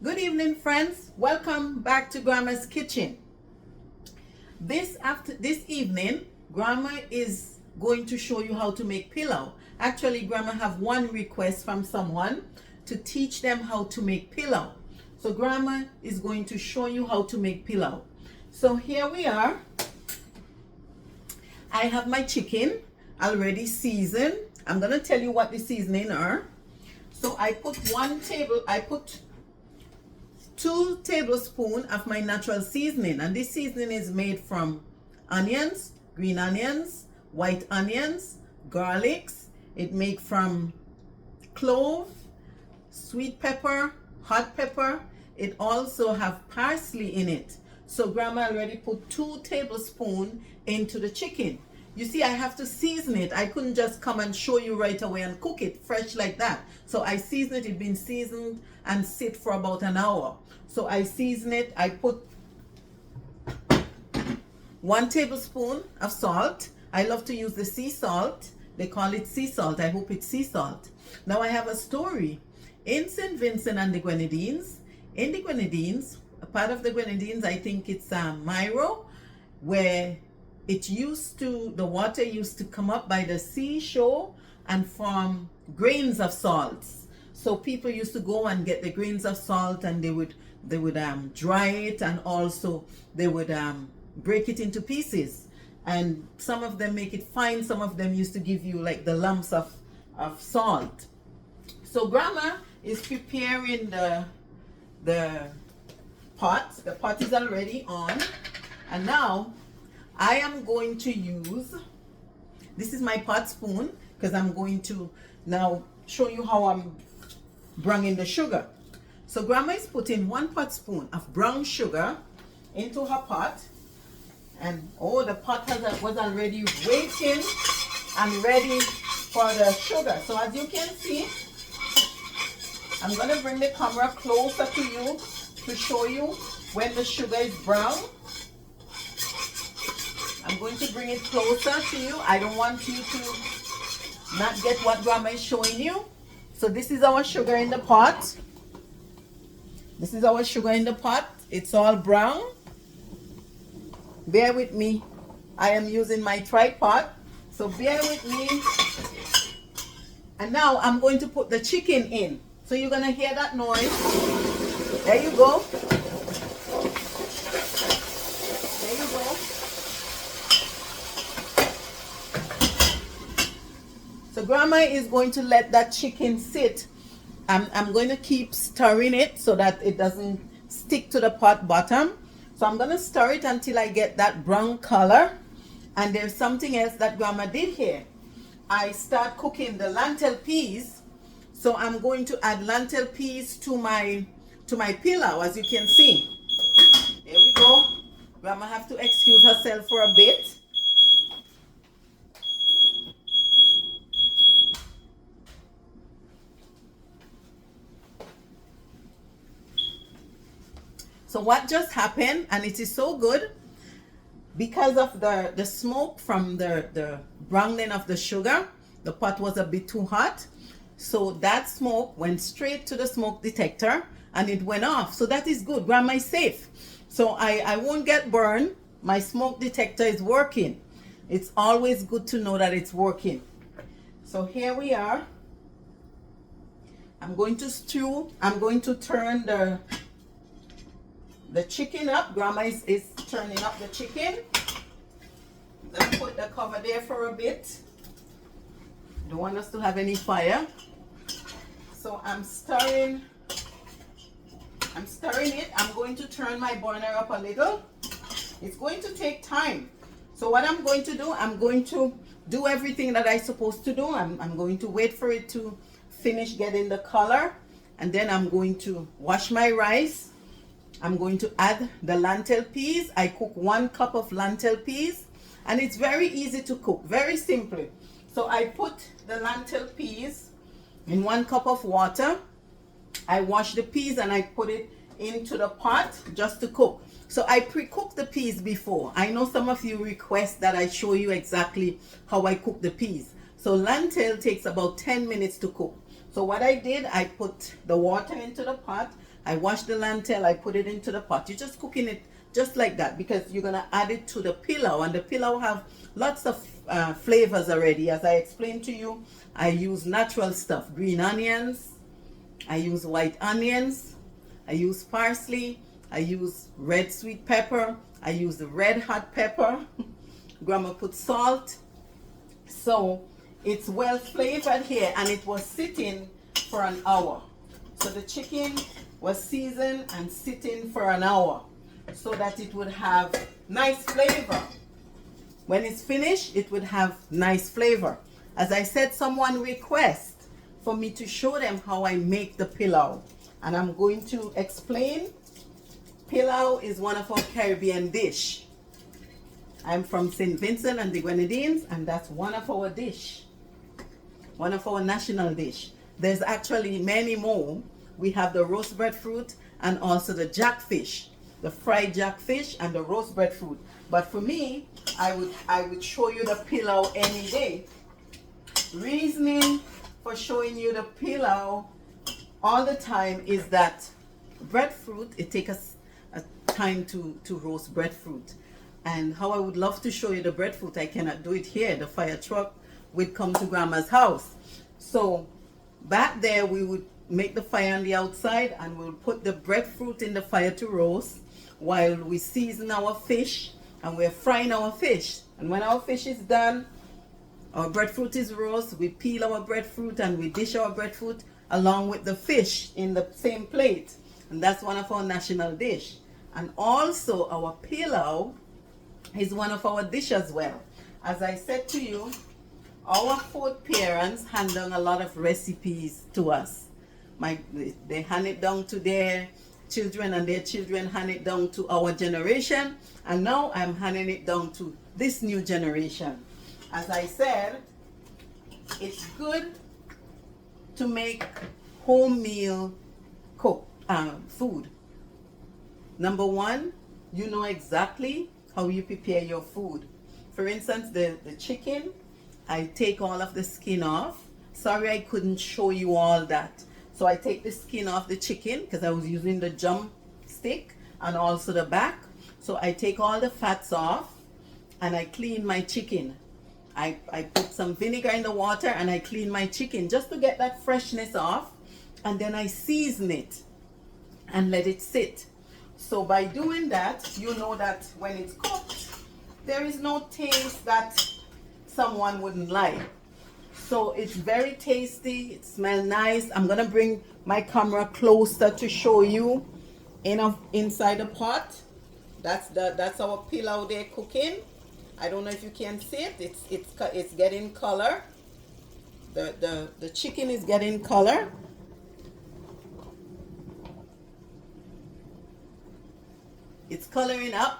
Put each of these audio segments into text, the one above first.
Good evening, friends. Welcome back to Grandma's Kitchen. This evening, Grandma is going to show you how to make pilau. Actually, Grandma have one request from someone to teach them how to make pilau. So Grandma is going to show you how to make pilau. So here we are. I have my chicken already seasoned. I'm gonna tell you what the seasoning are. So I put 2 tablespoons of my natural seasoning, and this seasoning is made from onions, green onions, white onions, garlics. It made from clove, sweet pepper, hot pepper. It also have parsley in it. So Grandma already put 2 tablespoons into the chicken. You see, I have to season it. I couldn't just come and show you right away and cook it fresh like that. So I season it. It's been seasoned and sit for about an hour. So I season it. I put 1 tablespoon of salt. I love to use the sea salt. They call it sea salt. I hope it's sea salt. Now I have a story. In St. Vincent and the Grenadines, in the Grenadines, a part of the Grenadines, I think it's Myro, where the water used to come up by the seashore and form grains of salts. So people used to go and get the grains of salt, and they would dry it, and also they would break it into pieces. And some of them make it fine. Some of them used to give you like the lumps of salt. So Grandma is preparing the pot. The pot is already on, and now I am going to use, this is my pot spoon, because I'm going to now show you how I'm bringing the sugar. So Grandma is putting 1 pot spoon of brown sugar into her pot, and the pot was already waiting and ready for the sugar. So as you can see, I'm going to bring the camera closer to you to show you when the sugar is brown. I'm going to bring it closer to you. I don't want you to not get what Grandma is showing you. So this is our sugar in the pot. This is our sugar in the pot. It's all brown. Bear with me. I am using my tripod, so bear with me. And now I'm going to put the chicken in. So you're going to hear that noise. There you go. There you go. So Grandma is going to let that chicken sit. I'm going to keep stirring it so that it doesn't stick to the pot bottom. So I'm going to stir it until I get that brown color. And there's something else that Grandma did here. I start cooking the lentil peas. So I'm going to add lentil peas to my pilau, as you can see. There we go. Grandma have to excuse herself for a bit. So what just happened, and it is so good, because of the smoke from the browning of the sugar, the pot was a bit too hot. So that smoke went straight to the smoke detector and it went off. So that is good. Grandma is safe. So I won't get burned. My smoke detector is working. It's always good to know that it's working. So here we are. I'm going to stew. I'm going to turn the chicken up. Grandma is turning up the chicken. I'm going to put the cover there for a bit. Don't want us to have any fire. So I'm stirring it. I'm going to turn my burner up a little. It's going to take time. So what I'm going to do, I'm going to do everything that I'm supposed to do. I'm going to wait for it to finish getting the color, and then I'm going to wash my rice. I'm going to add the lentil peas. I cook 1 cup of lentil peas, and it's very easy to cook, very simply. So I put the lentil peas in 1 cup of water. I wash the peas and I put it into the pot just to cook. So I pre-cook the peas before. I know some of you request that I show you exactly how I cook the peas. So lentil takes about 10 minutes to cook. So what I did, I put the water into the pot. I washed the lentil, I put it into the pot. You're just cooking it just like that because you're gonna add it to the pilau, and the pilau have lots of flavors already. As I explained to you, I use natural stuff, green onions, I use white onions, I use parsley, I use red sweet pepper, I use the red hot pepper. Grandma put salt. So it's well flavored here, and it was sitting for an hour. So the chicken was seasoned and sitting for an hour so that it would have nice flavor. When it's finished, it would have nice flavor. As I said, someone requested for me to show them how I make the pilau, and I'm going to explain. Pilau is one of our Caribbean dish. I'm from St. Vincent and the Grenadines, and that's one of our dish, one of our national dish. There's actually many more. We have the roast breadfruit and also the jackfish, the fried jackfish and the roast breadfruit. But for me, I would show you the pilau any day. Reasoning for showing you the pilau all the time is that breadfruit, it takes us a time to roast breadfruit. And how I would love to show you the breadfruit, I cannot do it here. The fire truck would come to Grandma's house. So back there, we would make the fire on the outside, and we'll put the breadfruit in the fire to roast while we season our fish, and we're frying our fish. And when our fish is done, our breadfruit is roast, we peel our breadfruit and we dish our breadfruit along with the fish in the same plate. And that's one of our national dish. And also our pilau is one of our dishes as well. As I said to you, our fourth parents hand down a lot of recipes to us. They hand it down to their children, and their children hand it down to our generation, and now I'm handing it down to this new generation. As I said, it's good to make home meal food. Number one, you know exactly how you prepare your food. For instance, the chicken, I take all of the skin off. Sorry I couldn't show you all that. So I take the skin off the chicken because I was using the jump stick and also the back. So I take all the fats off and I clean my chicken. I put some vinegar in the water and I clean my chicken just to get that freshness off, and then I season it and let it sit. So by doing that, you know that when it's cooked, there is no taste that someone wouldn't like. So it's very tasty, it smells nice. I'm gonna bring my camera closer to show you inside the pot. That's our pilau there cooking. I don't know if you can see it. It's getting color. The chicken is getting color. It's coloring up.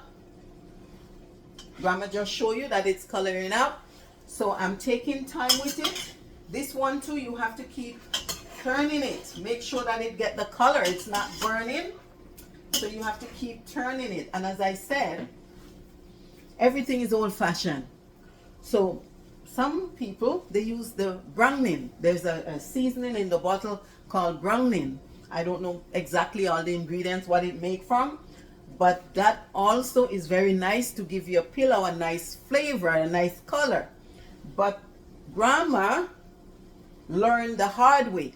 Grandma just show you that it's coloring up. So I'm taking time with it. This one too, you have to keep turning it. Make sure that it get the color. It's not burning. So you have to keep turning it. And as I said, everything is old-fashioned. So some people, they use the browning. There's a seasoning in the bottle called browning. I don't know exactly all the ingredients, what it made from, but that also is very nice to give your pilau a nice flavor, a nice color. But Grandma learned the hard way.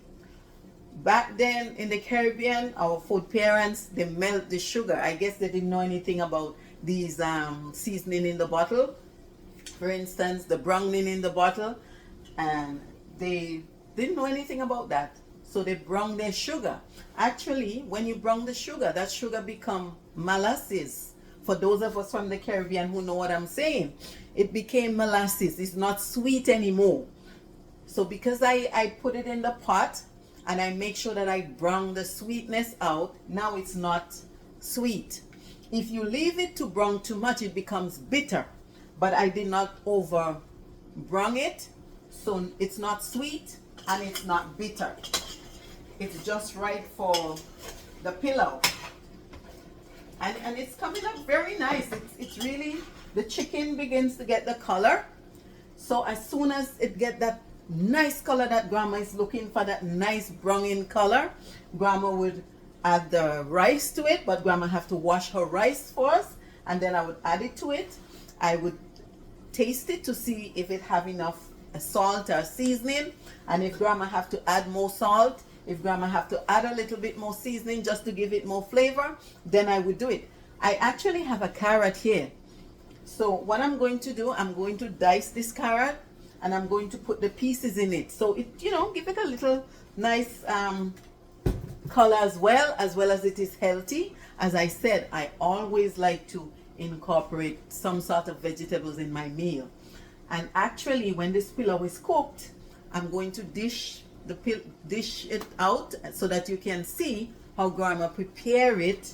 Back then in the Caribbean, our food parents, they melt the sugar. I guess they didn't know anything about these seasoning in the bottle. For instance, the browning in the bottle, and they didn't know anything about that. So they brown their sugar. Actually, when you brown the sugar, that sugar become molasses. For those of us from the Caribbean who know what I'm saying, it became molasses. It's not sweet anymore. So because I put it in the pot and I make sure that I brown the sweetness out, now it's not sweet. If you leave it to brown too much, it becomes bitter. But I did not over brown it, so it's not sweet and it's not bitter. It's just right for the pilau. And it's coming up very nice. It's really, the chicken begins to get the color. So as soon as it get that nice color that grandma is looking for, that nice browning color, grandma would add the rice to it, but grandma have to wash her rice first, and then I would add it to it. I would taste it to see if it have enough salt or seasoning, and if grandma have to add more salt, if grandma have to add a little bit more seasoning just to give it more flavor, then I would do it. I actually have a carrot here. So what I'm going to do, I'm going to dice this carrot and I'm going to put the pieces in it. So it, you know, give it a little nice color as well as it is healthy. As I said, I always like to incorporate some sort of vegetables in my meal. And actually, when this pilau is cooked, I'm going to dish it out so that you can see how grandma prepare it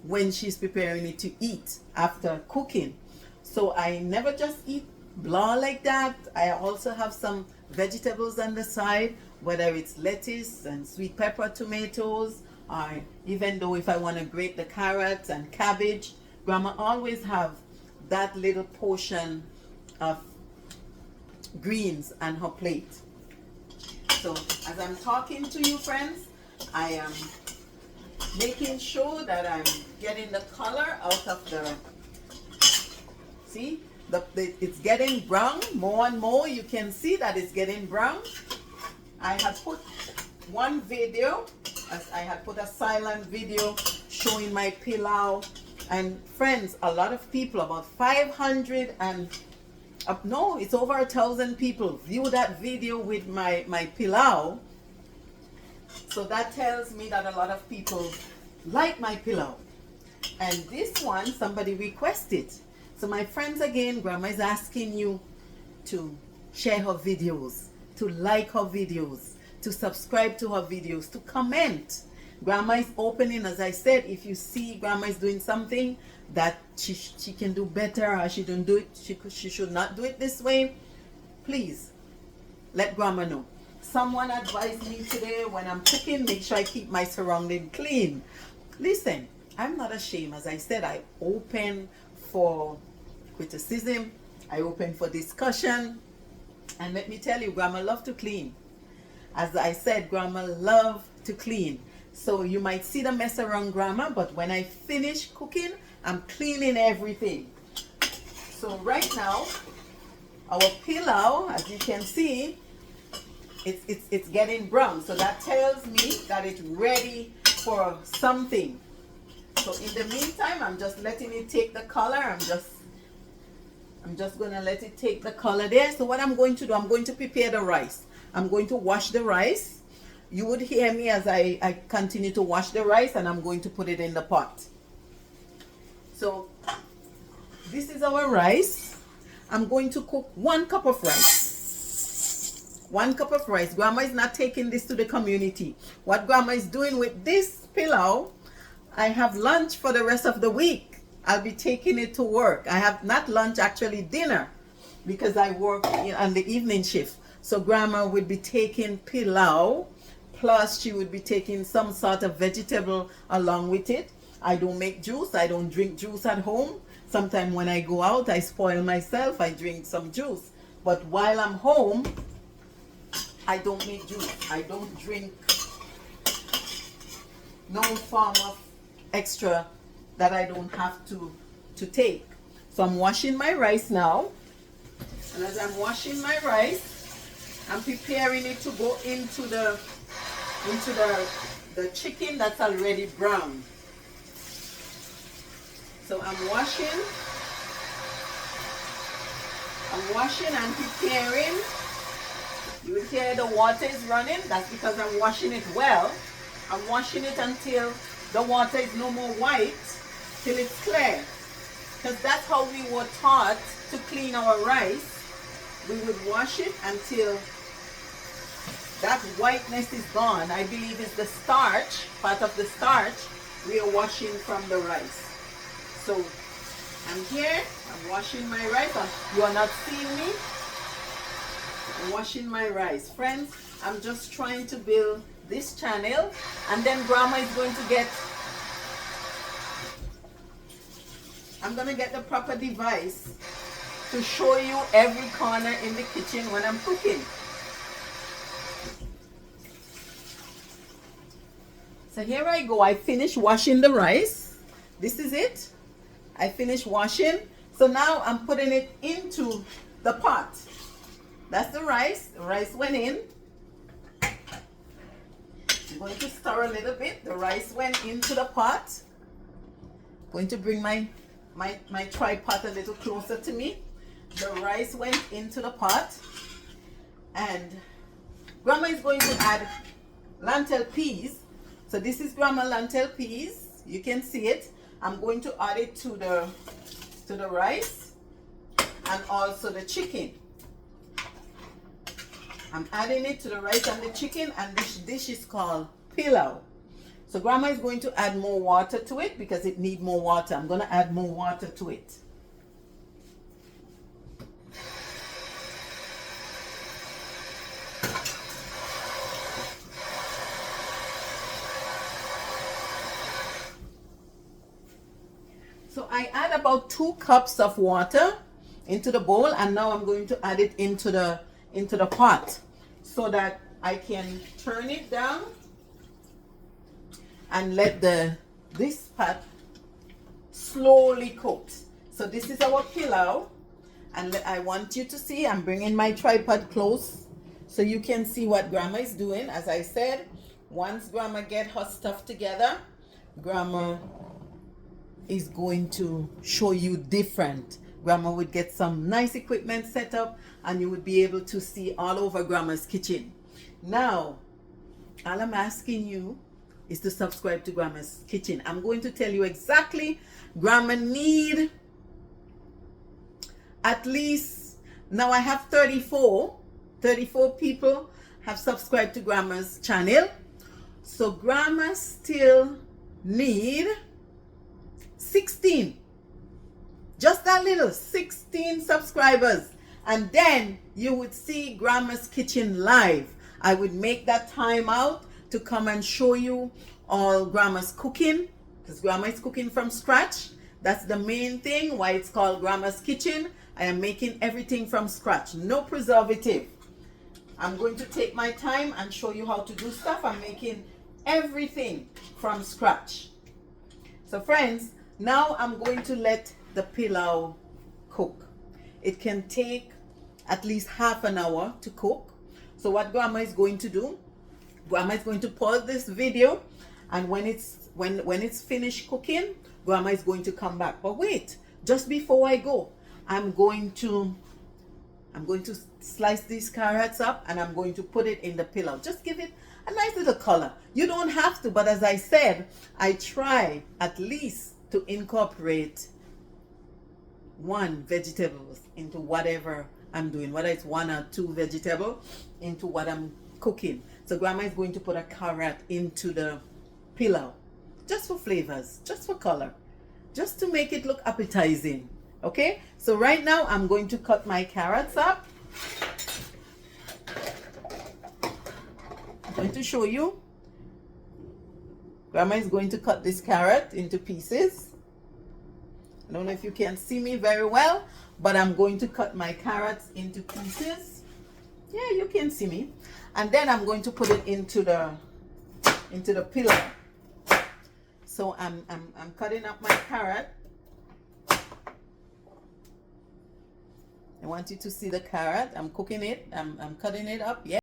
when she's preparing it to eat after cooking. So I never just eat blah like that. I also have some vegetables on the side, whether it's lettuce and sweet pepper tomatoes, or even though if I want to grate the carrots and cabbage, grandma always have that little portion of greens on her plate. So as I'm talking to you, friends, I am making sure that I'm getting the color out of the, see, it's getting brown more and more. You can see that it's getting brown. I have put one video, as I had put a silent video showing my pilau, and friends, a lot of people, about 500 and no, it's over 1,000 people view that video with my pilau. So that tells me that a lot of people like my pilau. And this one, somebody requested. So my friends, again, grandma is asking you to share her videos, to like her videos, to subscribe to her videos, to comment. Grandma is opening, as I said, if you see grandma is doing something that she can do better, or she don't do it, she should not do it this way, please let grandma know. Someone advised me today, when I'm cooking, make sure I keep my surrounding clean. Listen, I'm not ashamed. As I said, I open for criticism, I open for discussion, and let me tell you, grandma love to clean. As I said, grandma love to clean. So you might see the mess around grandma, but when I finish cooking, I'm cleaning everything. So right now, our pilau, as you can see, it's getting brown. So that tells me that it's ready for something. So in the meantime, I'm just letting it take the color. I'm just gonna let it take the color there. So what I'm going to do, I'm going to prepare the rice. I'm going to wash the rice. You would hear me as I continue to wash the rice, and I'm going to put it in the pot. So this is our rice. I'm going to cook 1 cup of rice. 1 cup of rice. Grandma is not taking this to the community. What grandma is doing with this pilau, I have lunch for the rest of the week. I'll be taking it to work. I have not lunch, actually dinner, because I work on the evening shift. So grandma would be taking pilau, plus she would be taking some sort of vegetable along with it. I don't make juice. I don't drink juice at home. Sometimes when I go out, I spoil myself. I drink some juice. But while I'm home, I don't make juice. I don't drink no form of extra that I don't have to take. So I'm washing my rice now. And as I'm washing my rice, I'm preparing it to go into the chicken that's already brown. So I'm washing and preparing. You will hear the water is running. That's because I'm washing it well. I'm washing it until the water is no more white, till it's clear. Because that's how we were taught to clean our rice. We would wash it until that whiteness is gone. I believe it's the starch, part of the starch we are washing from the rice. So I'm here, I'm washing my rice. You are not seeing me. I'm washing my rice. Friends, I'm just trying to build this channel, and then grandma is going to get, I'm going to get the proper device to show you every corner in the kitchen when I'm cooking. So here I go. I finished washing the rice. This is it. I finished washing. So now I'm putting it into the pot. That's the rice. The rice went in. I'm going to stir a little bit. The rice went into the pot. I'm going to bring my tripod a little closer to me. The rice went into the pot. And Grandma is going to add lentil peas. So this is Grandma lentil peas. You can see it. I'm going to add it to the rice and also the chicken. I'm adding it to the rice and the chicken, and this dish is called Pelau. So Grandma is going to add more water to it because it needs more water. I'm going to add more water to it. So I add about 2 cups of water into the bowl, and now I'm going to add it into the pot so that I can turn it down and let this pot slowly cook. So this is our pilau, and I want you to see, I'm bringing my tripod close so you can see what Grandma is doing. As I said, once Grandma get her stuff together, Grandma is going to show you different. Grandma would get some nice equipment set up and you would be able to see all over Grandma's kitchen. Now, all I'm asking you is to subscribe to Grandma's kitchen. I'm going to tell you exactly. Grandma need at least, now I have 34 people have subscribed to Grandma's channel. So Grandma still need 16, just that little, 16 subscribers, and then you would see Grandma's kitchen live. I would make that time out to come and show you all Grandma's cooking, because Grandma is cooking from scratch. That's the main thing why it's called Grandma's kitchen. I am making everything from scratch, no preservative. I'm going to take my time and show you how to do stuff. I'm making everything from scratch. So friends, now I'm going to let the pilau cook. It can take at least half an hour to cook. So what Grandma is going to do, Grandma is going to pause this video, and when it's finished cooking, Grandma is going to come back. But wait, just before I go, I'm going to slice these carrots up and I'm going to put it in the pilau. Just give it a nice little color. You don't have to, but as I said, I try at least to incorporate 1 vegetables into whatever I'm doing, whether it's 1 or 2 vegetables into what I'm cooking. So Grandma is going to put a carrot into the pilau, just for flavors, just for color, just to make it look appetizing. Okay, so right now I'm going to cut my carrots up. I'm going to show you. Grandma is going to cut this carrot into pieces. I don't know if you can see me very well, but I'm going to cut my carrots into pieces. Yeah, you can see me. And then I'm going to put it into the pilau. So I'm cutting up my carrot. I want you to see the carrot. I'm cooking it. I'm cutting it up. Yeah.